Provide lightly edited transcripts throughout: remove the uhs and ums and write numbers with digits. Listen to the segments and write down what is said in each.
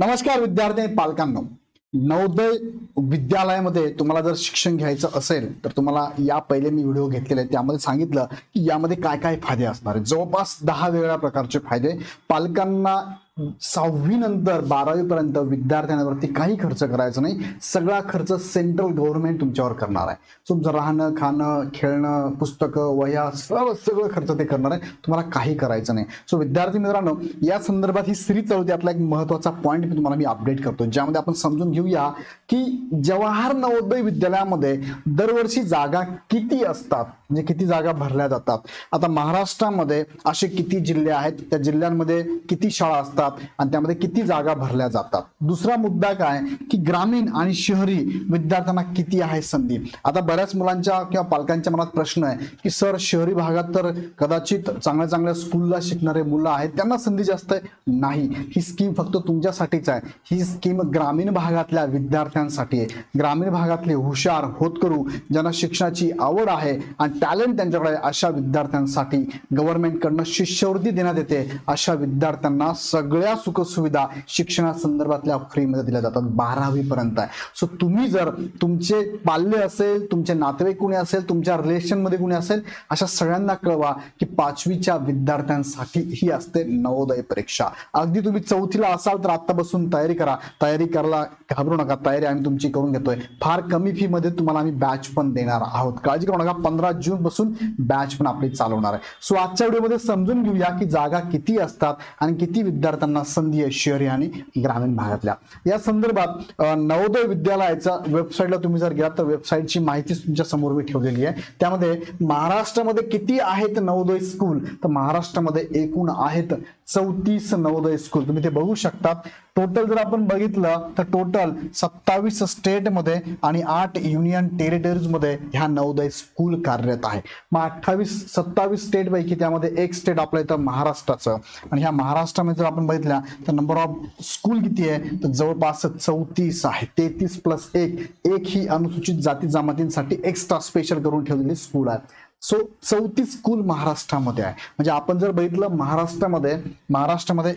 नमस्कार विद्यार्थी आणि पालकांनो, नवोदय विद्यालयामध्ये तुम्हाला जर शिक्षण घ्यायचं असेल तर तुम्हाला या पहिले मी व्हिडिओ घेतलेले आहे, त्यामध्ये सांगितलं की यामध्ये काय काय फायदे असणार आहेत. जवळपास 10 वेगळ्या प्रकारचे फायदे. पालकांना 6वी नंतर 12वी पर्यंत विद्यार्थ्यांवरती काही खर्च करायचा नाही, सगळा खर्च सेंट्रल गव्हर्नमेंट तुमच्यावर करणार आहे. तुमचं राहणं, खाणं, खेळणं, पुस्तकं, वह्या सगळं खर्च ते करणार आहे, तुम्हाला काही करायचं नाही. सो विद्यार्थी मित्रांनो, या संदर्भात ही सिरीज चालू होती. आपला एक महत्त्वाचा पॉईंट तुम्हाला मी अपडेट करतो, ज्यामध्ये आपण समजून घेऊया की जवाहर नवोदय विद्यालयामध्ये दरवर्षी जागा किती असतात, म्हणजे किती जागा भरल्या जातात. आता महाराष्ट्रामध्ये असे किती जिल्हे आहेत, त्या जिल्ह्यांमध्ये किती शाळा असतात आणि त्यामध्ये किती जागा भरल्या जातात. दुसरा मुद्दा काय की ग्रामीण आणि शहरी विद्यार्थ्यांना किती आहे संधी. आता बऱ्याच मुलांच्या किंवा पालकांच्या मनात प्रश्न आहे की सर, शहरी भागात तर कदाचित चांगल्या चांगल्या स्कूलला शिकणारे मुलं आहेत, त्यांना संधी जास्त आहे. नाही, ही स्कीम फक्त तुमच्यासाठीच आहे. ही स्कीम ग्रामीण भागातल्या विद्यार्थ्यांसाठी आहे. ग्रामीण भागातले हुशार, होतकरू, ज्यांना शिक्षणाची आवड आहे आणि टॅलेंट त्यांच्याकडे, अशा विद्यार्थ्यांसाठी गव्हर्नमेंटकडनं शिष्यवृत्ती देण्यात येते. अशा विद्यार्थ्यांना सगळ्या सुखसुविधा शिक्षणासंदर्भातल्या फ्रीमध्ये दिल्या जातात. 12वी पर्यंत आहे. सो तुम्ही जर तुमचे पाल्य असेल, तुमचे नातेवाईक कुणी असेल, तुमच्या रिलेशन मध्ये कुणी असेल, अशा सगळ्यांना कळवा की 5वीच्या विद्यार्थ्यांसाठी ही असते नवोदय परीक्षा. अगदी तुम्ही 4थीला असाल तर आता बसून तयारी करा. तयारी करायला घाबरू नका, तयारी आम्ही तुमची करून घेतोय. फार कमी फी मध्ये तुम्हाला आम्ही बॅच पण देणार आहोत, काळजी करू नका. 15 जून पासून बॅच पण आपली चालू होणार आहे. सो आजच्या व्हिडिओमध्ये समजून घेऊया की जागा किती असतात आणि किती विद्यार्थ्यांना संधी आहे शहरी आणि ग्रामीण भागातल्या. या संदर्भात नवोदय विद्यालयाच्या वेबसाईटला तुम्ही जर गेलात तर वेबसाईटची माहिती तुमच्या समोर मी ठेवलेली आहे. त्यामध्ये महाराष्ट्रामध्ये किती आहेत नवोदय स्कूल, तर महाराष्ट्रामध्ये एकूण आहेत 34 नवोदय स्कूल. तुम्ही ते बघू शकता. टोटल जर आपण बघितलं तर टोटल 27 स्टेट मध्ये आणि 8 युनियन टेरिटरीज मध्ये ह्या नवोदय स्कूल कार्यरत आहे. मग 27 स्टेट पैकी त्यामध्ये एक स्टेट आपलं येतं महाराष्ट्राचं. आणि ह्या महाराष्ट्रामध्ये जर आपण बघितल्या तर नंबर ऑफ स्कूल किती आहे, तर जवळपास 34 आहे. 33+1 ही अनुसूचित जाती जमातींसाठी एक्स्ट्रा स्पेशल करून ठेवलेली स्कूल आहे. सो 34 स्कूल महाराष्ट्रामध्ये आहे. म्हणजे आपण जर बघितलं महाराष्ट्रामध्ये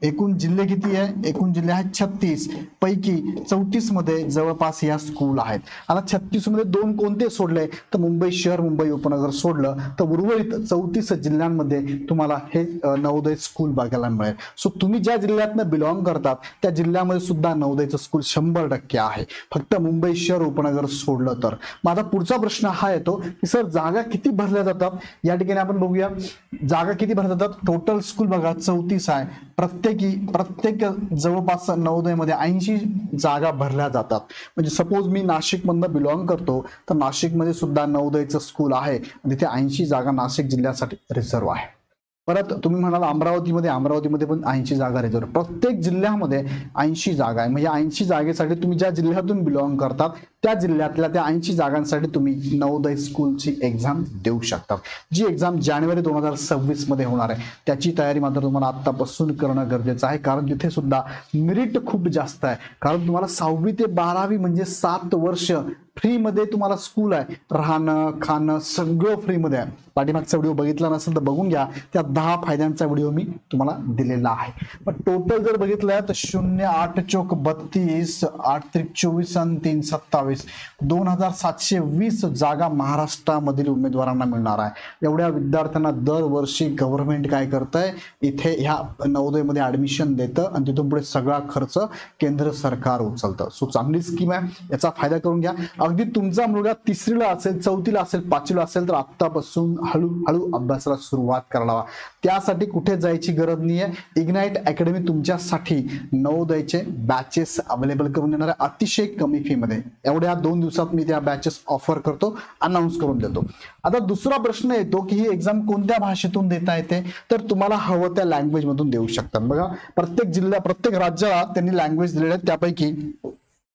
एकूण जिल्हे किती आहे, एकूण जिल्हे आहेत 36 पैकी 34 मध्ये जवळपास या स्कूल आहेत. आता 36 मध्ये 2 कोणते सोडले, तर मुंबई शहर, मुंबई उपनगर सोडलं तर उर्वरित 34 जिल्ह्यांमध्ये तुम्हाला हे नवोदय स्कूल बघायला मिळेल. सो तुम्ही ज्या जिल्ह्यातनं बिलॉंग करतात त्या जिल्ह्यामध्ये सुद्धा नवोदयचं स्कूल 100% आहे, फक्त मुंबई शहर उपनगर सोडलं तर. मग आता पुढचा प्रश्न हा येतो सर, जागा किती भरल्या जातात. या ठिकाणी आपण बघूया जागा किती भरल्या जातात. टोटल स्कूल बघा 34 आहे. प्रत्येक जवळपास नवोदय मध्ये 80 जागा भरल्या जातात. म्हणजे सपोज मी नाशिक मधनं बिलॉंग करतो तर नाशिकमध्ये सुद्धा नवोदयचं स्कूल आहे, तिथे 80 जागा नाशिक जिल्ह्यासाठी रिझर्व आहे. परत तुम्ही म्हणाल अमरावतीमध्ये पण 80 जागा रिझर्व. प्रत्येक जिल्ह्यामध्ये 80 जागा आहे. म्हणजे 80 जागेसाठी तुम्ही ज्या जिल्ह्यातून बिलॉंग करतात त्या जिल्ह्यातल्या त्या 80 जागांसाठी तुम्ही नवोदय स्कूलची एक्झाम देऊ शकता. जी एक्झाम जानेवारी 2026 मध्ये होणार आहे. त्याची तयारी मात्र तुम्हाला आतापासून करणं गरजेचं आहे, कारण तिथे सुद्धा मेरिट खूप जास्त आहे. कारण तुम्हाला 6वी ते 12वी म्हणजे 7 वर्ष फ्री मध्ये तुम्हाला स्कूल आहे. राहणं, खाणं सगळं फ्री मध्ये आहे. पाठीमागचा व्हिडिओ बघितला नसेल तर बघून घ्या, त्या 10 फायद्यांचा व्हिडिओ मी तुम्हाला दिलेला आहे. पण टोटल जर बघितलं तर 08 चौक 32, 8 त्रिक 24 आणि 3 27 2720 जागा महाराष्ट्रामधील उमेदवारांना मिळणार आहे. एवढ्या विद्यार्थ्यांना दरवर्षी गव्हर्नमेंट काय करतंय, इथे ह्या नवोदयमध्ये ऍडमिशन देतं आणि तिथून पुढे सगळा खर्च केंद्र सरकार उचलतं. सो चांगली स्कीम आहे, याचा फायदा करून घ्या. अगदी तुमचा मुलगा 3रीला असेल, 4थीला असेल, 5वीला असेल तर आत्तापासून हळूहळू अभ्यासाला सुरुवात करायला. त्यासाठी कुठे जायची गरज नाहीये. इग्नाइट अकॅडमी तुमच्यासाठी नवोदयचे बॅचेस अवेलेबल करून देणार आहे अतिशय कमी फी मध्ये. एवढ्या 2 दिवसात मी त्या बॅचेस ऑफर करतो, अनाऊन्स करून देतो. आता दुसरा प्रश्न येतो की ही एक्झाम कोणत्या भाषेतून देता येते, तर तुम्हाला हवं त्या लँग्वेज मधून देऊ शकतात. बघा, प्रत्येक राज्याला त्यांनी लँग्वेज दिलेले आहेत. त्यापैकी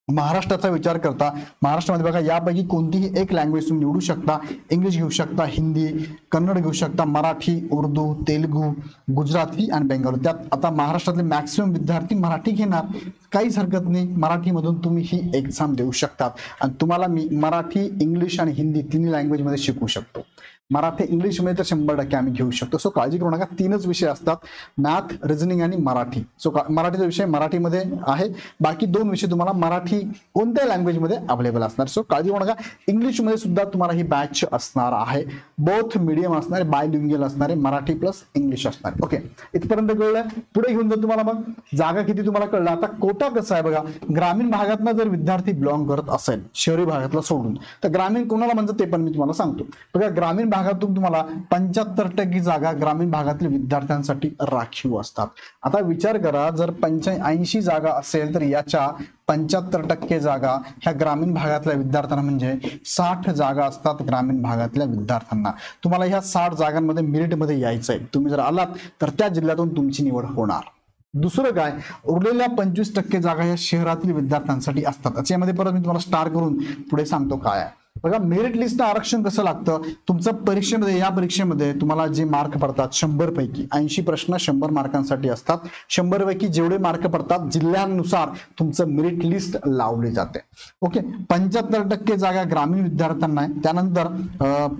महाराष्ट्राचा विचार करता महाराष्ट्रामध्ये बघा यापैकी कोणतीही एक लँग्वेज तुम्ही निवडू शकता. इंग्लिश घेऊ शकता, हिंदी, कन्नड घेऊ शकता, मराठी, उर्दू, तेलुगू, गुजराती आणि बेंगाली. त्यात आता महाराष्ट्रातले मॅक्सिमम विद्यार्थी मराठी घेणार, काहीच हरकत नाही. मराठीमधून तुम्ही ही एक्झाम देऊ शकतात आणि तुम्हाला मी मराठी, इंग्लिश आणि हिंदी 3 लँग्वेज मध्ये शिकवू शकतो. मराठी इंग्लिशमध्ये तर 100% आम्ही घेऊ शकतो. सो काळजी करू नका, 3च विषय असतात, मॅथ, रिझनिंग आणि मराठी. सो मराठीचा विषय मराठीमध्ये आहे, बाकी 2 विषय तुम्हाला मराठी कोणत्या लँग्वेजमध्ये अवेलेबल असणार. सो काळजी करू नका, इंग्लिशमध्ये सुद्धा तुम्हाला ही बॅच असणार आहे, बोथ मीडियम असणार आहे, बायलिंग्युअल असणार आहे, मराठी प्लस इंग्लिश असणार आहे. ओके, इथपर्यंत कळलं. पुढे घेऊन जातो तुम्हाला, मग जागा किती तुम्हाला कळलं. आता कोटा कसं आहे बघा, ग्रामीण भागातला जर विद्यार्थी बिलॉंग करत असेल शहरी भागातला सोडून, तर ग्रामीण कोणाला म्हणतात ते पण मी तुम्हाला सांगतो बघा. ग्रामीण भागातून तुम्हाला 75% जागा ग्रामीण भागातील विद्यार्थ्यांसाठी राखीव असतात. आता विचार करा, जर 80 जागा असेल तर याच्या 75% जागा ह्या ग्रामीण भागातल्या विद्यार्थ्यांना, म्हणजे 60 जागा असतात ग्रामीण भागातल्या विद्यार्थ्यांना. तुम्हाला ह्या 60 जागांमध्ये मेरिटमध्ये यायचंय. तुम्ही जर आलात तर त्या जिल्ह्यातून तुमची निवड होणार. दुसरं काय, उरलेल्या 25% जागा या शहरातील विद्यार्थ्यांसाठी असतात. याच्यामध्ये परत मी तुम्हाला स्टार करून पुढे सांगतो काय आहे बघा. मेरिट लिस्ट आरक्षण कसं लागतं, तुमचं परीक्षेमध्ये, या परीक्षेमध्ये तुम्हाला जे मार्क पडतात 100 पैकी 80 प्रश्न 100 मार्कांसाठी असतात. 100 पैकी जेवढे मार्क पडतात जिल्ह्यानुसार तुमचं मेरिट लिस्ट लावली जाते. ओके, 75% जागा ग्रामीण विद्यार्थ्यांना आहे, त्यानंतर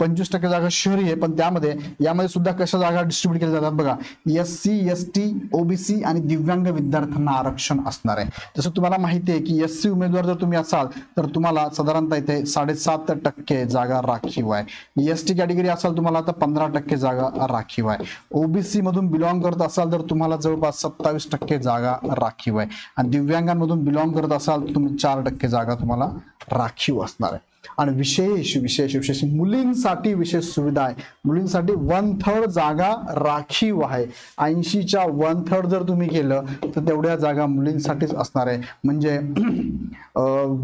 25% जागा शहरी आहे. पण यामध्ये सुद्धा कशा जागा डिस्ट्रीब्यूट केल्या जातात बघा. SC, ST, OBC आणि दिव्यांग विद्यार्थ्यांना आरक्षण असणार आहे. जसं तुम्हाला माहिती आहे की SC उमेदवार जर तुम्ही असाल तर तुम्हाला साधारणतः इथे 7.5% जागा राखीव आहे. ST कॅटेगरी असाल तुम्हाला आता 15% जागा राखीव आहे. OBC मधून बिलॉंग करत असाल तर तुम्हाला जवळपास 27% जागा राखीव आहे. आणि दिव्यांगांमधून बिलॉंग करत असाल तर तुम्ही 4% जागा तुम्हाला राखीव असणार आहे. आणि विशेष मुलींसाठी विशेष सुविधा आहे. मुलींसाठी 1/3 जागा राखीव आहे. 80च्या 1/3 जर तुम्ही केलं तर तेवढ्या जागा मुलींसाठीच असणार आहे. म्हणजे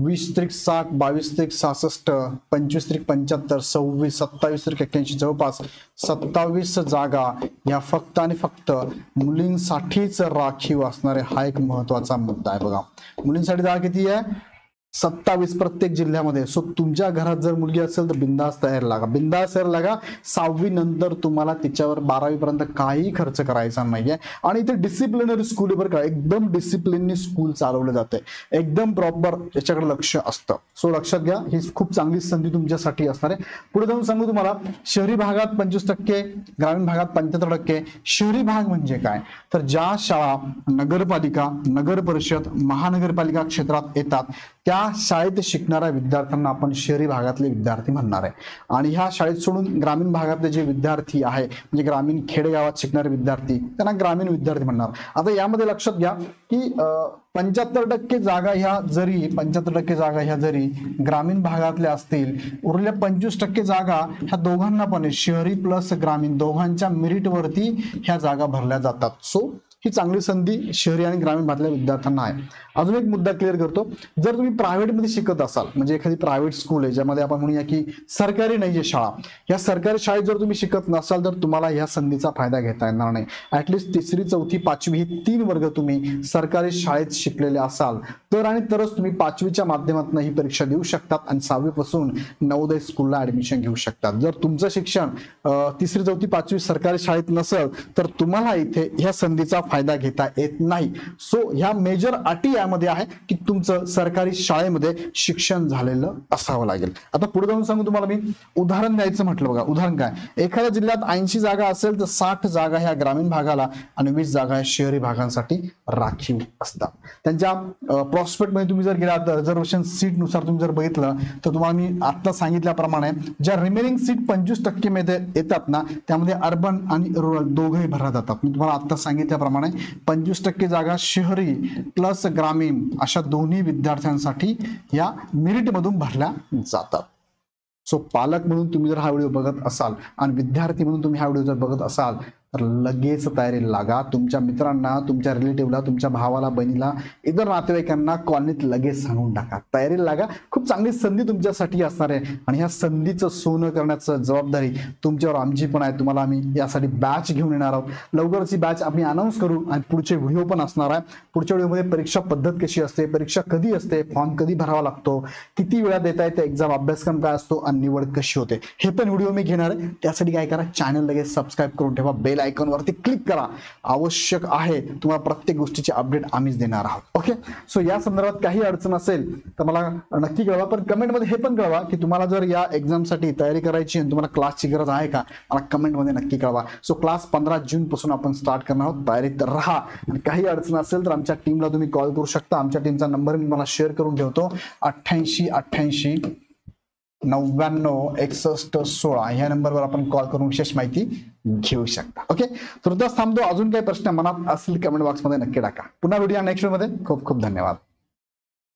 20-60, 22-66, 25-75, 26, 27-81, जवळपास 27 जागा या फक्त आणि फक्त मुलींसाठीच राखीव असणारे. हा एक महत्वाचा मुद्दा आहे बघा. मुलींसाठी जागा किती आहे? 27 प्रत्येक जिल्ह्यामध्ये. सो तुमच्या घरात जर मुलगी असेल तर बिंदास तयार लागा, बिंदास तयार लागा. 6वी नंतर तुम्हाला तिच्यावर 12वी पर्यंत काही खर्च करायचा नाहीये. आणि इथे डिसिप्लिनरी स्कूल बरं का, एकदम डिसिप्लिननी स्कूल चालवलं जाते, एकदम प्रॉपर याच्याकडे लक्ष असतं. सो लक्षात घ्या, ही खूप चांगली संधी तुमच्यासाठी असणार आहे. पुढे जाऊन सांगू तुम्हाला, शहरी भागात 25%, ग्रामीण भागात 75%. शहरी भाग म्हणजे काय, तर ज्या शाळा नगरपालिका, नगर परिषद, महानगरपालिका क्षेत्रात येतात त्या शाळेत शिकणाऱ्या विद्यार्थ्यांना आपण शहरी भागातले विद्यार्थी म्हणणार आहे. आणि ह्या शाळेत सोडून ग्रामीण भागातले जे विद्यार्थी आहे, म्हणजे ग्रामीण खेडेगावात शिकणारे विद्यार्थी, त्यांना ग्रामीण विद्यार्थी म्हणणार. आता यामध्ये लक्षात घ्या की 75% जागा ह्या जरी ग्रामीण भागातल्या असतील, उरलेल्या 25% जागा ह्या दोघांना पण, शहरी प्लस ग्रामीण दोघांच्या मेरिटवरती ह्या जागा भरल्या जातात. सो ही चांगली संधी शहरी आणि ग्रामीण भागातल्या विद्यार्थ्यांना आहे. अजून एक मुद्दा क्लिअर करतो, जर तुम्ही प्रायव्हेटमध्ये शिकत असाल, म्हणजे एखादी प्रायव्हेट स्कूल आहे ज्यामध्ये आपण म्हणूया की सरकारी नाहीये शाळा, या सरकारी शाळेत जर तुम्ही शिकत नसाल तर तुम्हाला या संधीचा फायदा घेता येणार नाही. ऍटलिस्ट 3री, 4थी, 5वी हे 3 वर्ग तुम्ही सरकारी शाळेत शिकलेले असाल तर, आणि तरच तुम्ही 5वीच्या माध्यमातून ही परीक्षा देऊ शकतात आणि 6वी पासून नवोदय स्कूलला ऍडमिशन घेऊ शकतात. जर तुमचं शिक्षण 3री, 4थी, 5वी सरकारी शाळेत नसेल तर तुम्हाला इथे ह्या संधीचा फायदा घेता येत नाही. सो ह्या मेजर अटी यामध्ये आहे की तुमचं सरकारी शाळेमध्ये शिक्षण झालेलं असावं लागेल. आता पुढे जाऊन सांगू तुम्हाला मी, उदाहरण द्यायचं म्हटलं बघा. उदाहरण काय, एखाद्या जिल्ह्यात 80 जागा असेल तर 60 जागा ह्या ग्रामीण भागाला आणि 20 जागा ह्या शहरी भागांसाठी राखीव असतात. त्यांच्या प्रॉस्पेक्ट मध्ये तुम्ही जर गेला तर रिझर्वेशन सीट नुसार तुम्ही जर बघितलं तर तुम्हाला मी आता सांगितल्याप्रमाणे ज्या रिमेनिंग सीट 25% मध्ये येतात ना, त्यामध्ये अर्बन आणि रुरल दोघंही भरल्या जातात. मी तुम्हाला आता सांगितल्याप्रमाणे 25% जागा शहरी प्लस ग्रामीण अशा दोन्ही विद्यार्थ्यांसाठी या मेरिट मधून भरल्या जातात. सो पालक म्हणून तुम्ही जर हा व्हिडिओ बघत असाल आणि विद्यार्थी म्हणून तुम्ही हा व्हिडिओ जर बघत असाल तर लगेच तयारीला लागा. तुमच्या मित्रांना, तुमच्या रिलेटिव्हला, तुमच्या भावाला, बहिणीला, इतर नातेवाईकांना कॉलनीत लगेच सांगून टाका. तयारीला लागा. खूप चांगली संधी तुमच्यासाठी असणार आहे आणि ह्या संधीचं सोनं करण्याचं जबाबदारी तुमच्यावर आमची पण आहे. तुम्हाला आम्ही यासाठी बॅच घेऊन येणार आहोत. लवकरच ही बॅच आम्ही अनाऊन्स करू आणि पुढचे व्हिडिओ पण असणार आहे. पुढच्या व्हिडिओमध्ये परीक्षा पद्धत कशी असते, परीक्षा कधी असते, फॉर्म कधी भरावा लागतो, किती वेळा देता येते, एक्झाम अभ्यासक्रम काय असतो आणि निवड कशी होते, हे पण व्हिडिओ मी घेणार आहे. त्यासाठी काय करा, चॅनल लगेच सबस्क्राईब करून ठेवा, बेल बेल आयकॉनवरती क्लिक करा, आवश्यक आहे. तुम्हाला प्रत्येक गोष्टीची अपडेट आम्हीच देणार आहोत. ओके, सो या संदर्भात काही अडचण असेल तर मला नक्की कळवा. पण कमेंटमध्ये हे पण कळवा की तुम्हाला जर या एक्झामसाठी तयारी करायची आणि तुम्हाला क्लासची गरज आहे का, मला कमेंटमध्ये नक्की कळवा. सो क्लास 15 जून पासून आपण स्टार्ट करणार आहोत. तयारीत राहा. आणि काही अडचण असेल तर आमच्या टीमला तुम्ही कॉल करू शकता. आमच्या टीमचा नंबर मी मला शेअर करून ठेवतो, 8888 996116 ह्या नंबरवर आपण कॉल करून विशेष माहिती घेऊ शकता. ओके, तर थांबतो. अजून काही प्रश्न मनात असतील कमेंट बॉक्समध्ये नक्की टाका. पुन्हा व्हिडिओ नेक्स्ट मध्ये. खूप खूप धन्यवाद.